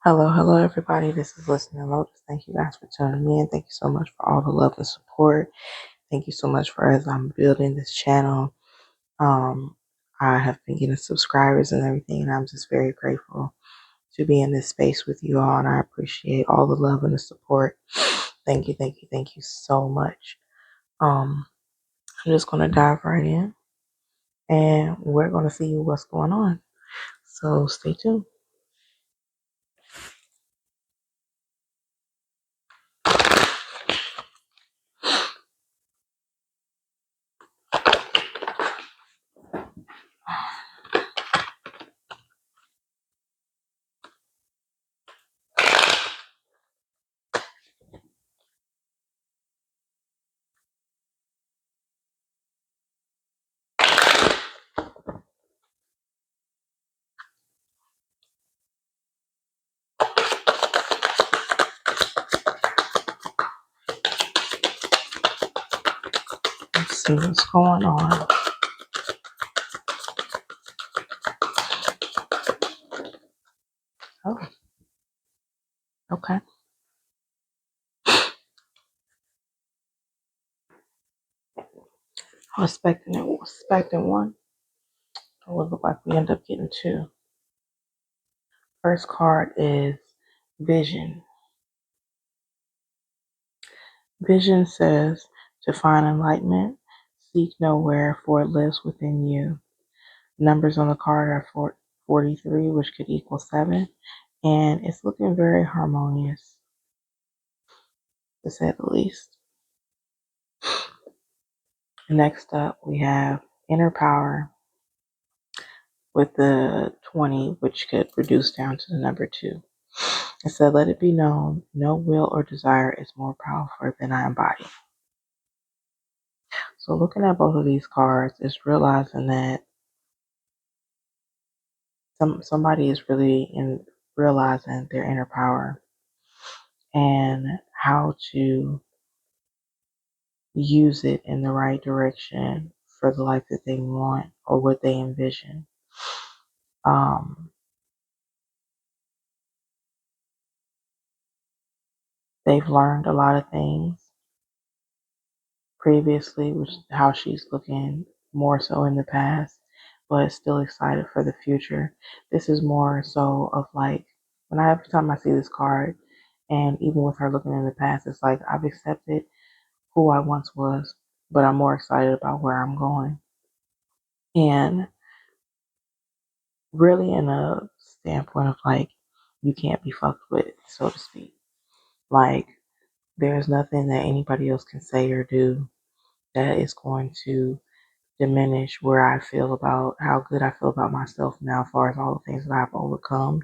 Hello, everybody. This is Listening Lotus. Thank you guys for tuning in. Thank you so much for all the love and support. Thank you so much for as I'm building this channel. Um, I have been getting subscribers and everything, and I'm just very grateful to be in this space with you all, and I appreciate all the love and the support. Thank you so much. I'm just gonna dive right in, and we're gonna see what's going on. So stay tuned. Let's see what's going on. Oh, okay. I was expecting one. It would look like we end up getting two. First card is Vision. Vision says to find enlightenment, seek nowhere, for it lives within you. Numbers on the card are 43, which could equal 7, and it's looking very harmonious, to say the least. Next up, we have Inner Power with the 20, which could reduce down to the number 2. It said, let it be known, no will or desire is more powerful than I embody. So looking at both of these cards is realizing that somebody is really in realizing their inner power and how to use it in the right direction for the life that they want or what they envision. Um, they've learned a lot of things previously, which is how she's looking more so in the past, but still excited for the future. This is more so of like when every time I see this card, and even with her looking in the past, it's like I've accepted who I once was, but I'm more excited about where I'm going. And really in a standpoint of like you can't be fucked with, so to speak. Like there's nothing that anybody else can say or do that is going to diminish where I feel about how good I feel about myself now, as far as all the things that I've overcome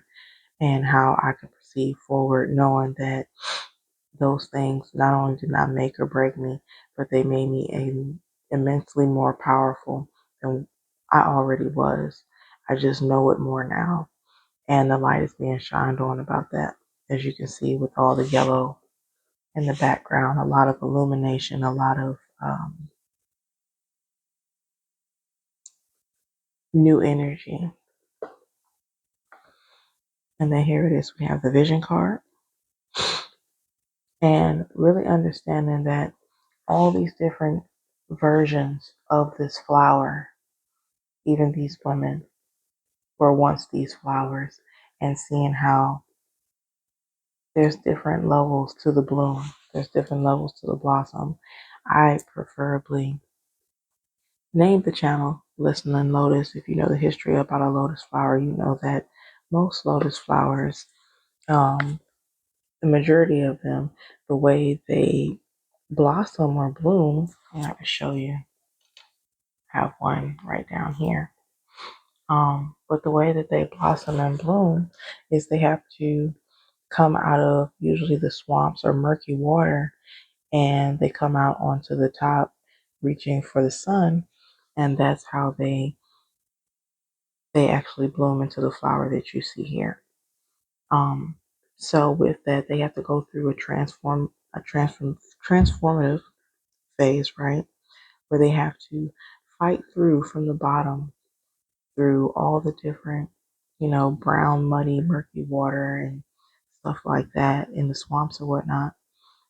and how I can proceed forward, knowing that those things not only did not make or break me, but they made me immensely more powerful than I already was. I just know it more now, and the light is being shined on about that, as you can see with all the yellow in the background, a lot of illumination, a lot of new energy. And then here it is, we have the vision card. And really understanding that all these different versions of this flower, even these women, were once these flowers, and seeing how there's different levels to the bloom, there's different levels to the blossom. I preferably named the channel Listening Lotus. If you know the history about a lotus flower, you know that most lotus flowers, um, the majority of them, the way they blossom or bloom, I'm going to show you. I have one right down here. But the way that they blossom and bloom is they have to come out of usually the swamps or murky water, and they come out onto the top reaching for the sun, and that's how they actually bloom into the flower that you see here. Um, so with that, they have to go through transformative phase, right? Where they have to fight through from the bottom through all the different, brown, muddy, murky water and stuff like that in the swamps or whatnot,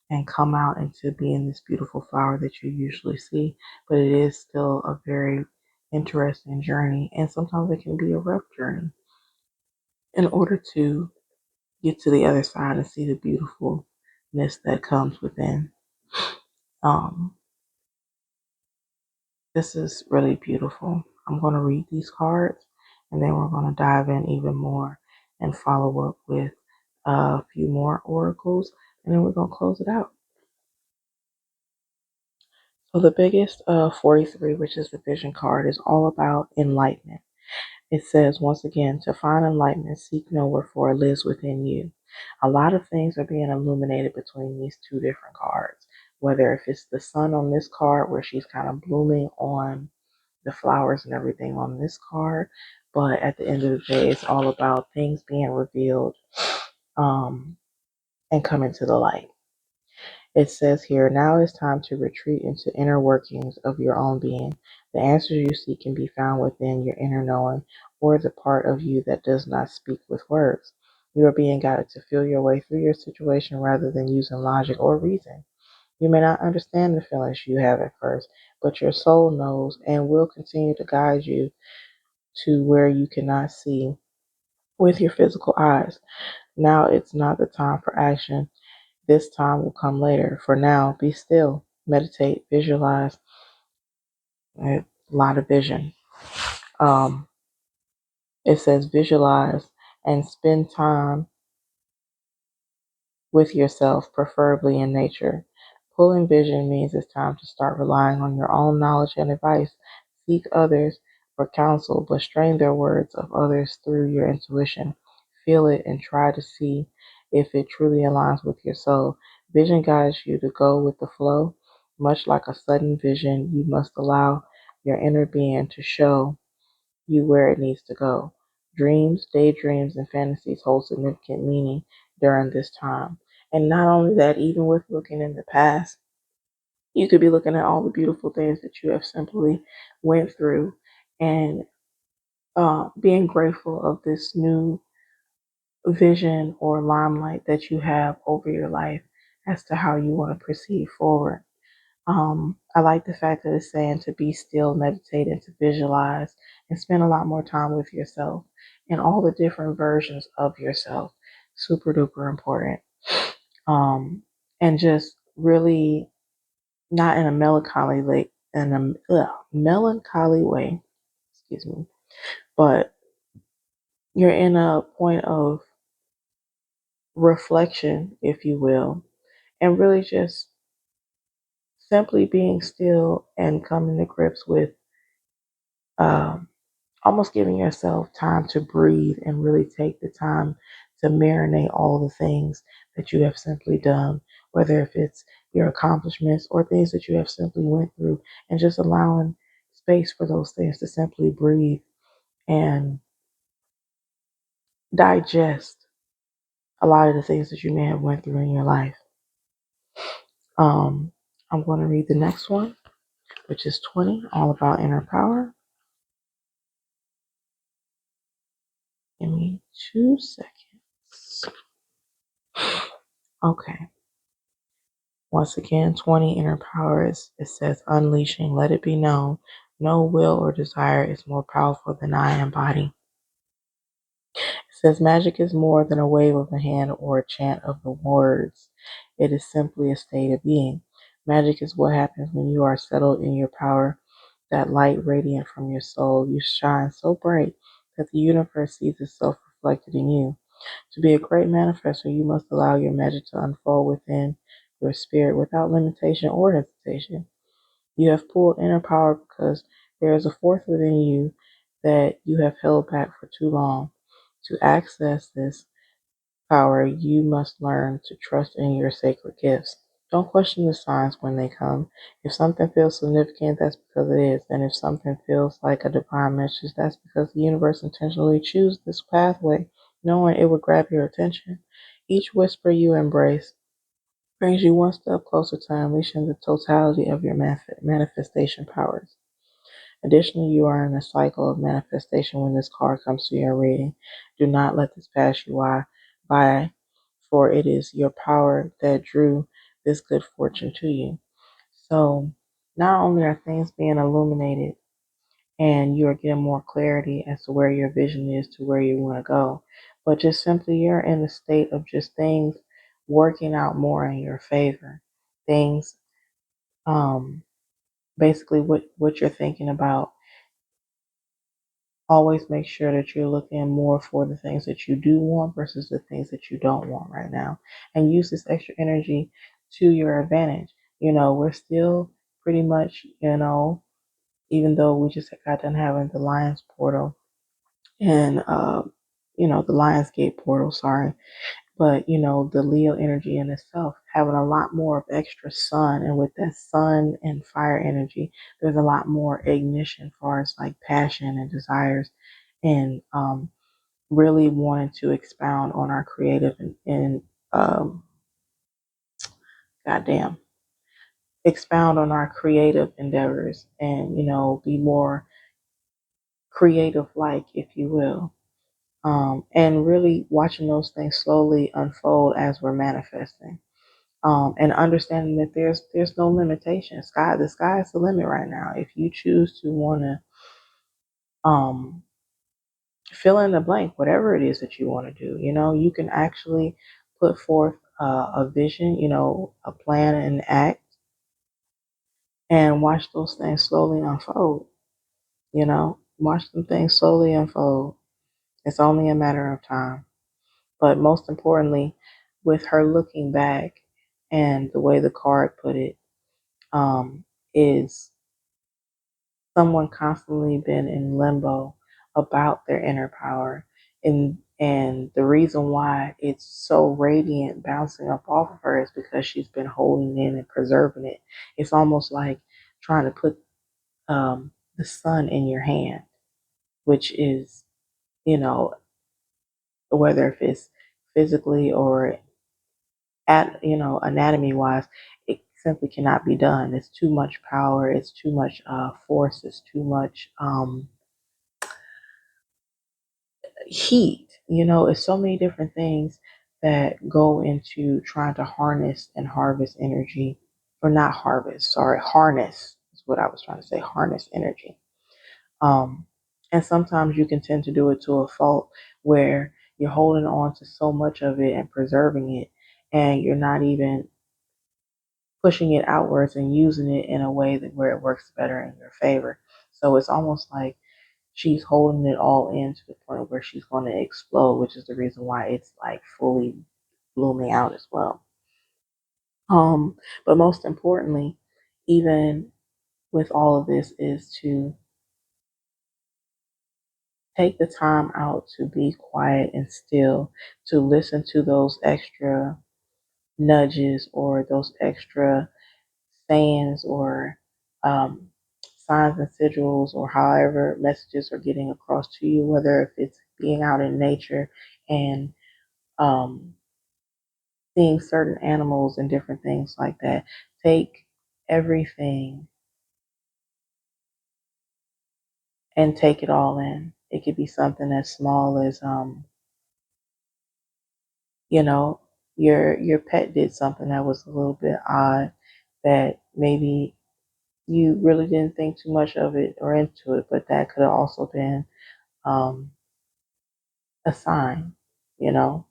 and come out into being this beautiful flower that you usually see. But it is still a very interesting journey, and sometimes it can be a rough journey in order to get to the other side and see the beautifulness that comes within. Um, this is really beautiful. I'm going to read these cards and then we're going to dive in even more and follow up with a few more oracles and then we're going to close it out. So the biggest 43, which is the vision card, is all about enlightenment. It says, once again, to find enlightenment, seek nowhere, for it lives within you. A lot of things are being illuminated between these two different cards. Whether if it's the sun on this card, where she's kind of blooming on the flowers and everything on this card. But at the end of the day, it's all about things being revealed and coming to the light. It says here, now is time to retreat into inner workings of your own being. The answers you seek can be found within your inner knowing, or the part of you that does not speak with words. You are being guided to feel your way through your situation rather than using logic or reason. You may not understand the feelings you have at first, but your soul knows and will continue to guide you to where you cannot see with your physical eyes. Now it's not the time for action. This time will come later. For now, be still, meditate, visualize. A lot of vision. Um, it says visualize and spend time with yourself, preferably in nature. Pulling vision means it's time to start relying on your own knowledge and advice. Seek others for counsel, but strain their words of others through your intuition. Feel it and try to see if it truly aligns with your soul. Vision guides you to go with the flow. Much like a sudden vision, you must allow your inner being to show you where it needs to go. Dreams, daydreams, and fantasies hold significant meaning during this time. And not only that, even with looking in the past, you could be looking at all the beautiful things that you have simply went through and being grateful of this new vision or limelight that you have over your life as to how you want to proceed forward. I like the fact that it's saying to be still, meditate, and to visualize and spend a lot more time with yourself and all the different versions of yourself. Super duper important. And just really not in a melancholy way, excuse me, but you're in a point of reflection, if you will, and really just simply being still and coming to grips with um, almost giving yourself time to breathe and really take the time to marinate all the things that you have simply done, whether if it's your accomplishments or things that you have simply went through, and just allowing space for those things to simply breathe and digest a lot of the things that you may have went through in your life. Um, I'm going to read the next one, which is 20, all about inner power. Give me 2 seconds. Okay. Once again, 20 inner powers. It says unleashing. Let it be known. No will or desire is more powerful than I am body. It says magic is more than a wave of the hand or a chant of the words. It is simply a state of being. Magic is what happens when you are settled in your power. That light radiant from your soul. You shine so bright that the universe sees itself reflected in you. To be a great manifestor, you must allow your magic to unfold within your spirit without limitation or hesitation. You have pulled inner power because there is a force within you that you have held back for too long. To access this power, you must learn to trust in your sacred gifts. Don't question the signs when they come. If something feels significant, that's because it is. And if something feels like a divine message, that's because the universe intentionally chose this pathway, knowing it would grab your attention. Each whisper you embrace brings you one step closer to unleashing the totality of your manifestation powers. Additionally, you are in a cycle of manifestation when this card comes to your reading. Do not let this pass you by, for it is your power that drew this good fortune to you. So not only are things being illuminated and you're getting more clarity as to where your vision is to where you want to go, but just simply you're in a state of just things working out more in your favor. Things, um, basically what you're thinking about, always make sure that you're looking more for the things that you do want versus the things that you don't want right now. And use this extra energy to your advantage. We're still pretty much, even though we just got done having the Lions portal and, the Lions Gate portal, sorry. But, the Leo energy in itself, having a lot more of extra sun. And with that sun and fire energy, there's a lot more ignition as far as like passion and desires and really wanting to expound on our creative and goddamn, expound on our creative endeavors and, be more creative like, if you will. And really watching those things slowly unfold as we're manifesting. And understanding that there's no limitation. The sky is the limit right now. If you choose to want to um, fill in the blank, whatever it is that you want to do, you can actually put forth a vision, a plan, and act, and watch those things slowly unfold. Watch them things slowly unfold. It's only a matter of time. But most importantly, with her looking back and the way the card put it, is someone constantly been in limbo about their inner power. And the reason why it's so radiant bouncing up off of her is because she's been holding in and preserving it. It's almost like trying to put the sun in your hand, which is, you know, whether if it's physically or anatomy wise, it simply cannot be done. It's too much power. It's too much force. It's too much heat. It's so many different things that go into trying to harness and harvest energy, or not harvest, sorry, harness is what I was trying to say, harness energy. Um, and sometimes you can tend to do it to a fault where you're holding on to so much of it and preserving it, and you're not even pushing it outwards and using it in a way that where it works better in your favor. So it's almost like she's holding it all in to the point where she's going to explode, which is the reason why it's like fully blooming out as well. But most importantly, even with all of this, is to take the time out to be quiet and still, to listen to those extra nudges or those extra sayings or um, signs and sigils, or however messages are getting across to you, whether if it's being out in nature and um, seeing certain animals and different things like that. Take everything and take it all in. It could be something as small as you know, your pet did something that was a little bit odd, that maybe you really didn't think too much of it or into it, but that could have also been um, a sign, you know.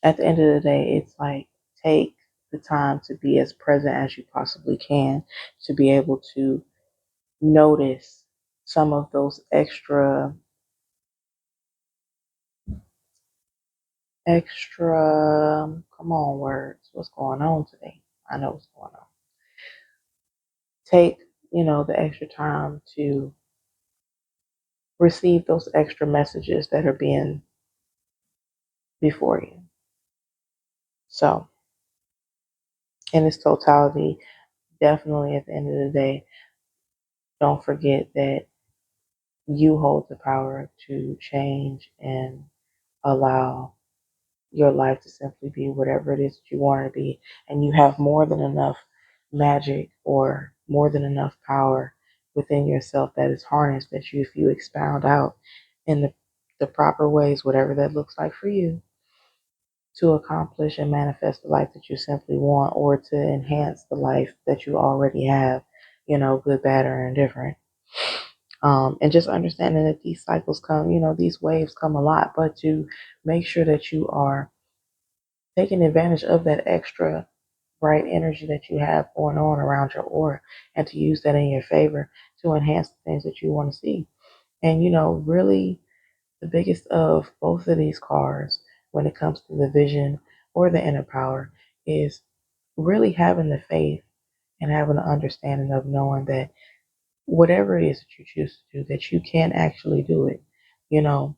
At the end of the day, it's like, take the time to be as present as you possibly can, to be able to notice some of those extra, come on, words. What's going on today? I know what's going on. Take, the extra time to receive those extra messages that are being before you. So, in its totality, definitely at the end of the day, don't forget that you hold the power to change and allow your life to simply be whatever it is that you want it to be. And you have more than enough magic or more than enough power within yourself that is harnessed, that if you expound out in the proper ways, whatever that looks like for you, to accomplish and manifest the life that you simply want, or to enhance the life that you already have, good, bad, or indifferent. And just understanding that these cycles come, these waves come a lot, but to make sure that you are taking advantage of that extra bright energy that you have going on around your aura, and to use that in your favor to enhance the things that you want to see. And, really the biggest of both of these cards when it comes to the vision or the inner power is really having the faith and having the understanding of knowing that whatever it is that you choose to do, that you can actually do it, you know,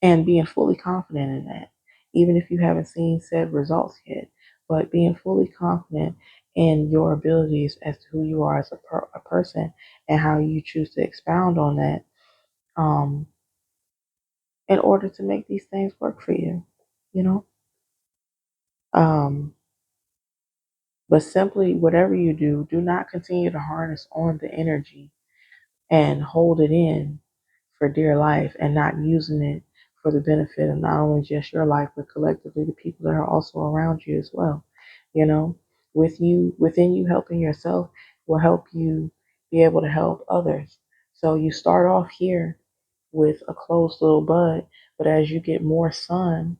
and being fully confident in that, even if you haven't seen said results yet, but being fully confident in your abilities as to who you are as a person, and how you choose to expound on that, um, in order to make these things work for you, you know. Um, but simply, whatever you do, do not continue to harness on the energy and hold it in for dear life, and not using it for the benefit of not only just your life, but collectively the people that are also around you as well. You know, within you helping yourself will help you be able to help others. So you start off here with a closed little bud, but as you get more sun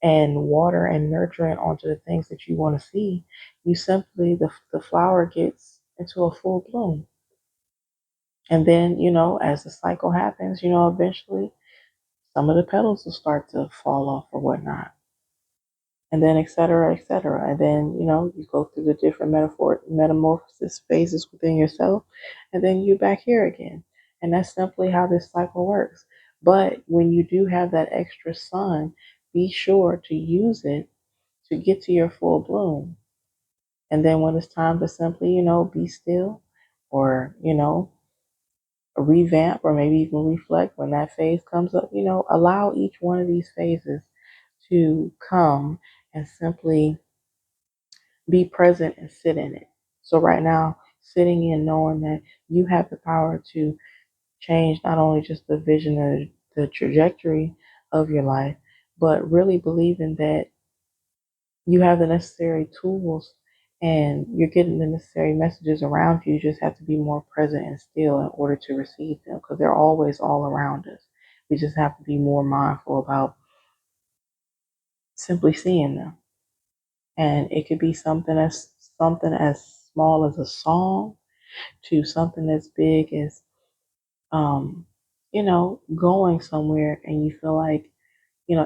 and water and nurturing onto the things that you want to see, you simply, the flower gets into a full bloom. And then, as the cycle happens, eventually some of the petals will start to fall off or whatnot. And then et cetera, et cetera. And then, you go through the different metamorphosis phases within yourself, and then you back here again. And that's simply how this cycle works. But when you do have that extra sun, be sure to use it to get to your full bloom. And then when it's time to simply, be still, or, revamp, or maybe even reflect when that phase comes up, allow each one of these phases to come, and simply be present and sit in it. So right now, sitting in knowing that you have the power to change not only just the vision and the trajectory of your life, but really believing that you have the necessary tools and you're getting the necessary messages around you. You just have to be more present and still in order to receive them, because they're always all around us. We just have to be more mindful about simply seeing them. And it could be something as small as a song, to something as big as going somewhere and you feel like,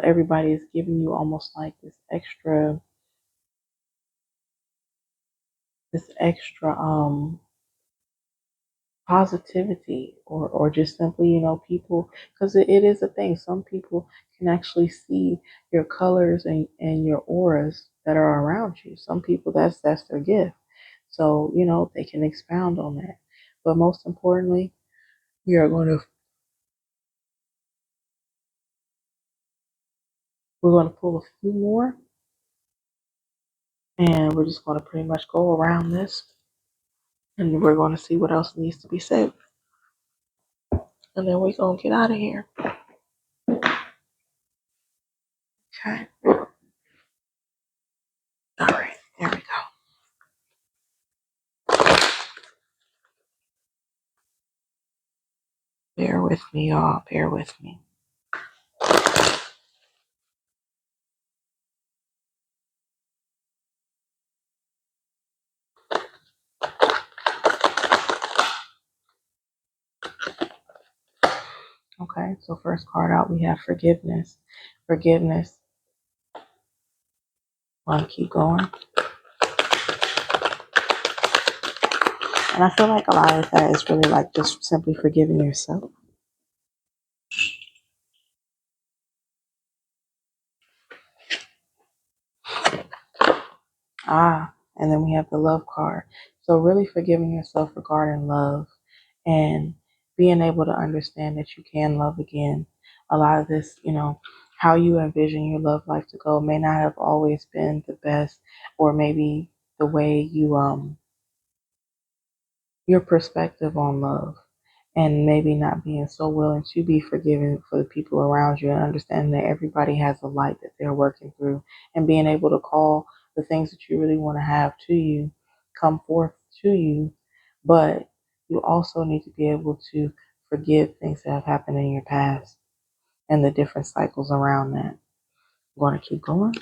everybody is giving you almost like this extra positivity, or just simply, people, because it is a thing. Some people can actually see your colors and your auras that are around you. Some people, that's their gift. So, they can expound on that. But most importantly, we are going to we're going to pull a few more, and we're just going to pretty much go around this, and we're going to see what else needs to be said, and then we're going to get out of here. Okay. All right. There we go. Bear with me, y'all. Bear with me. Okay. So first card out, we have forgiveness. Forgiveness. Want to keep going. And I feel like a lot of that is really like just simply forgiving yourself. And then we have the love card. So really forgiving yourself regarding love, and being able to understand that you can love again. A lot of this, how you envision your love life to go may not have always been the best, or maybe the way your perspective on love. and maybe not being so willing to be forgiven for the people around you, and understanding that everybody has a light that they're working through, and being able to call the things that you really want to have to you come forth to you. But you also need to be able to forgive things that have happened in your past and the different cycles around that. I'm going to keep going.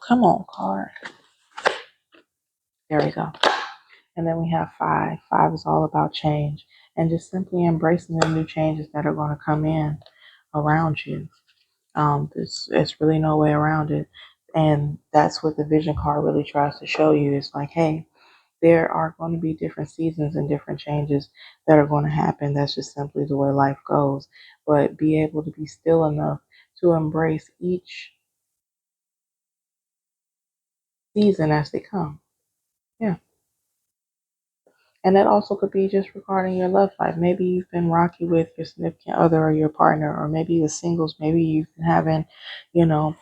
Come on, card. There we go. And then we have 5. 5 is all about change and just simply embracing the new changes that are going to come in around you. There's really no way around it. And that's what the vision card really tries to show you. It's like, hey, there are going to be different seasons and different changes that are going to happen. That's just simply the way life goes. But be able to be still enough to embrace each season as they come. Yeah. And that also could be just regarding your love life. Maybe you've been rocky with your significant other or your partner, or maybe the singles. Maybe you've been having, you know,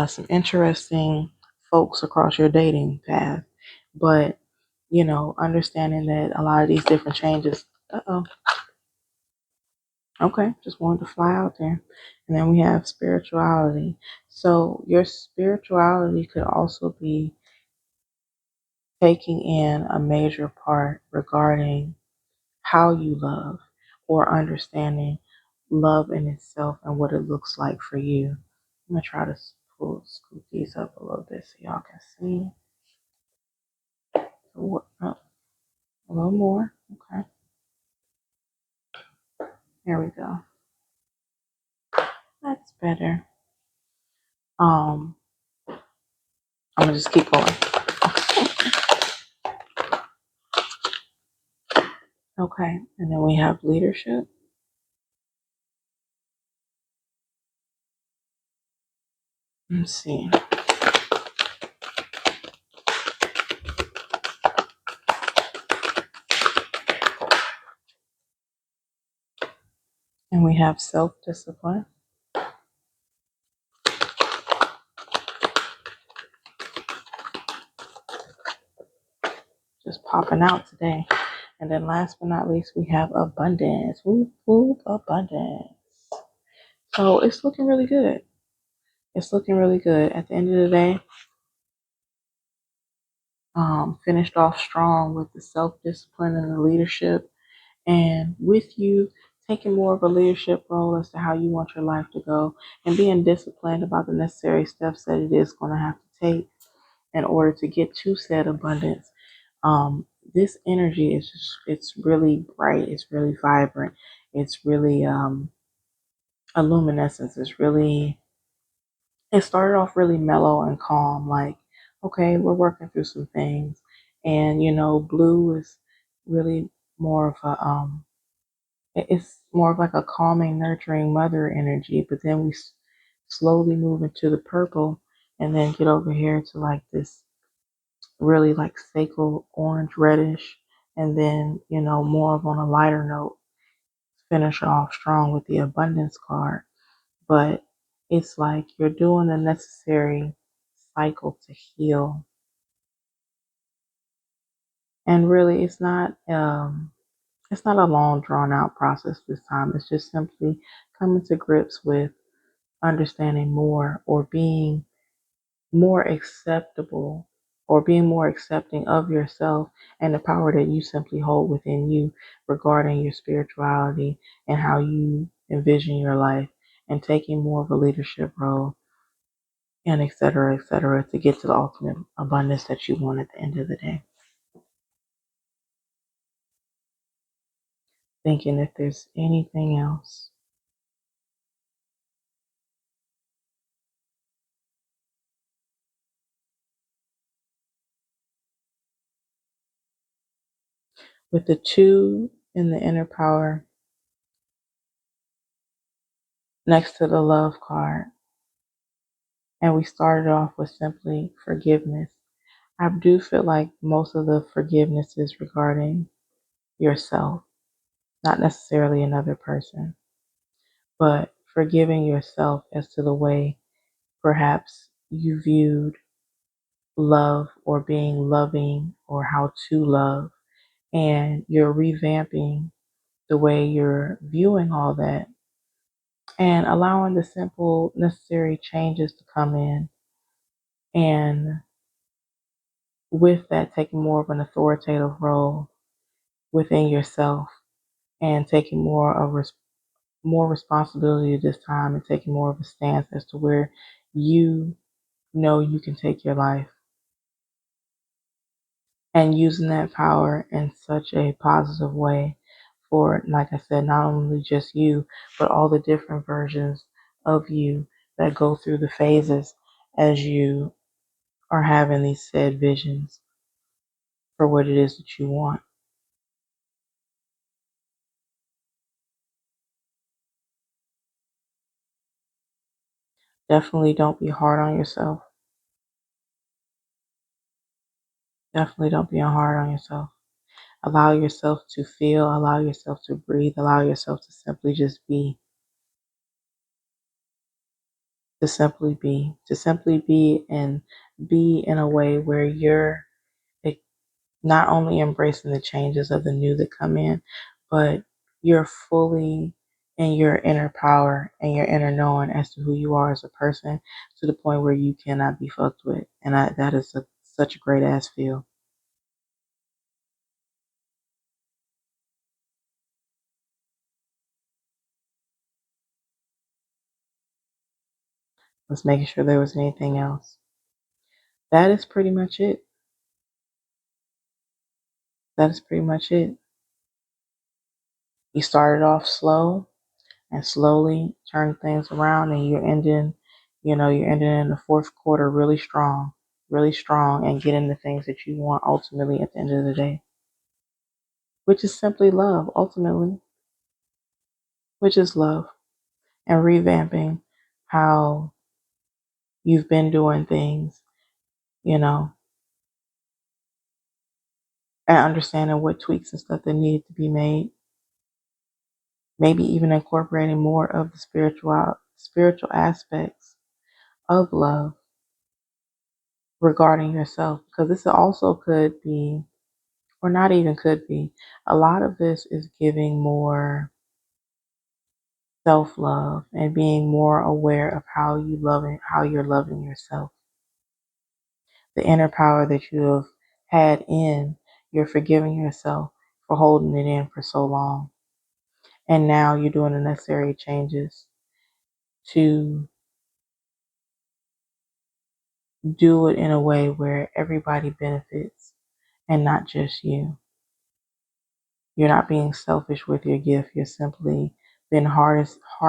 some interesting folks across your dating path. But, understanding that a lot of these different changes. Okay, just wanted to fly out there. And then we have spirituality. So your spirituality could also be taking in a major part regarding how you love, or understanding love in itself and what it looks like for you. I'm going to try to scoop these up a little bit so y'all can see. A little more. Okay, there we go. That's better. I'm going to just keep going. Okay, and then we have leadership. Let's see. And we have self-discipline. Just popping out today. And then last but not least, we have abundance. Whoop, whoop, abundance. So it's looking really good. It's looking really good. At the end of the day, finished off strong with the self-discipline and the leadership, and with you taking more of a leadership role as to how you want your life to go, and being disciplined about the necessary steps that it is going to have to take in order to get to said abundance. This energy is it's really bright. It's really vibrant. It's really a luminescence. It started off really mellow and calm, like, okay, we're working through some things. And, blue is really more of it's more of like a calming, nurturing mother energy. But then we slowly move into the purple, and then get over here to like this really like sacral orange reddish. And then, more of on a lighter note, finish off strong with the abundance card. But it's like you're doing the necessary cycle to heal. And really, it's not a long drawn out process this time. It's just simply coming to grips with understanding more, or being more acceptable, or being more accepting of yourself and the power that you simply hold within you regarding your spirituality and how you envision your life, and taking more of a leadership role, and et cetera, to get to the ultimate abundance that you want at the end of the day. Thinking if there's anything else. With the 2 in the inner power next to the love card, and we started off with simply forgiveness. I do feel like most of the forgiveness is regarding yourself, not necessarily another person, but forgiving yourself as to the way perhaps you viewed love or being loving or how to love. And you're revamping the way you're viewing all that and allowing the simple, necessary changes to come in. And with that, taking more of an authoritative role within yourself and taking more responsibility this time and taking more of a stance as to where you know you can take your life and using that power in such a positive way for, like I said, not only just you, but all the different versions of you that go through the phases as you are having these said visions for what it is that you want. Definitely don't be hard on yourself. Definitely don't be hard on yourself. Allow yourself to feel, allow yourself to breathe, allow yourself to simply just be, to simply be and be in a way where you're not only embracing the changes of the new that come in, but you're fully in your inner power and your inner knowing as to who you are as a person to the point where you cannot be fucked with. And that is such a great ass feel. Was making sure there was anything else. That is pretty much it. That is pretty much it. You started off slow and slowly turned things around and you're ending in the fourth quarter really strong and getting the things that you want ultimately at the end of the day, which is simply love, ultimately, which is love and revamping how you've been doing things, you know, and understanding what tweaks and stuff that needed to be made. Maybe even incorporating more of the spiritual aspects of love regarding yourself, because this also could be, or not even could be, a lot of this is giving more self love and being more aware of how you're loving yourself. The inner power that you have had in, you're forgiving yourself for holding it in for so long. And now you're doing the necessary changes to do it in a way where everybody benefits and not just you. You're not being selfish with your gift. You're simply been harnessing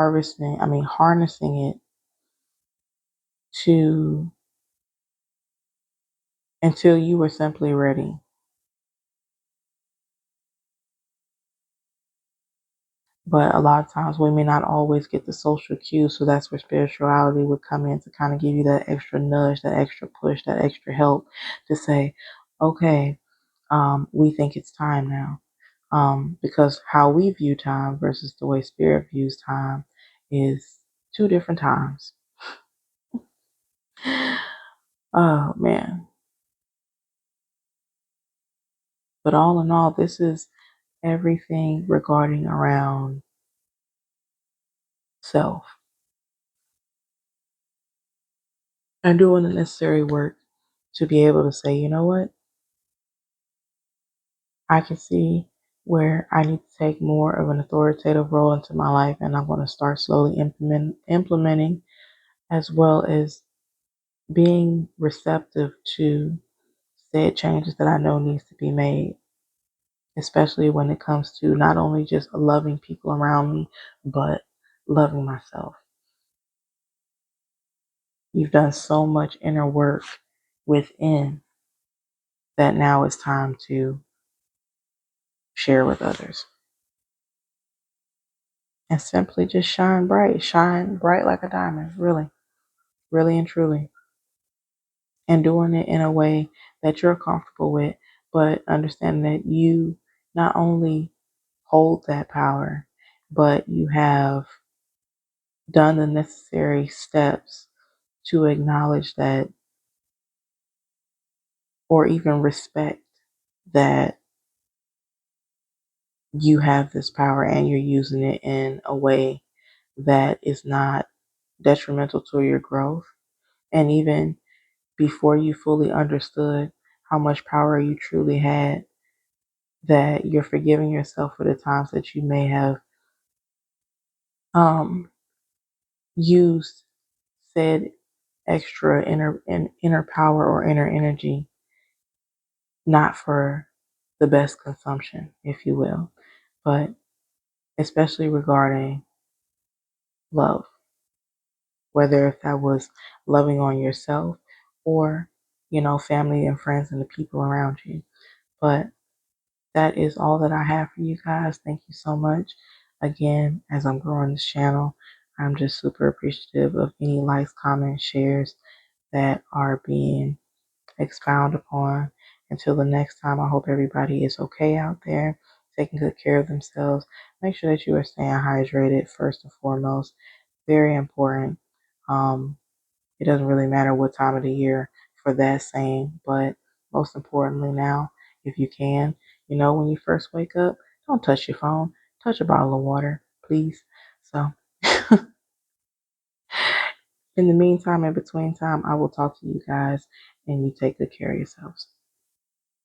it to until you were simply ready. But a lot of times we may not always get the social cues, so that's where spirituality would come in to kind of give you that extra nudge, that extra push, that extra help to say, okay, we think it's time now. Because how we view time versus the way spirit views time is two different times. Oh man. But all in all, this is everything regarding around self and doing the necessary work to be able to say, you know what? I can see where I need to take more of an authoritative role into my life, and I'm going to start slowly implementing as well as being receptive to said changes that I know needs to be made, especially when it comes to not only just loving people around me, but loving myself. You've done so much inner work within that now it's time to share with others. And simply just shine bright like a diamond, really, really and truly. And doing it in a way that you're comfortable with, but understanding that you not only hold that power, but you have done the necessary steps to acknowledge that or even respect that you have this power and you're using it in a way that is not detrimental to your growth. And even before you fully understood how much power you truly had, that you're forgiving yourself for the times that you may have um, used said extra inner power or inner energy not for the best consumption, if you will, but especially regarding love, whether if that was loving on yourself or, family and friends and the people around you. But that is all that I have for you guys. Thank you so much. Again, as I'm growing this channel, I'm just super appreciative of any likes, comments, shares that are being expound upon. Until the next time, I hope everybody is okay out there, taking good care of themselves. Make sure that you are staying hydrated first and foremost. Very important. Um, it doesn't really matter what time of the year for that saying, but most importantly now, if you can, when you first wake up, don't touch your phone. Touch a bottle of water, please. So, in the meantime, in between time, I will talk to you guys and you take good care of yourselves.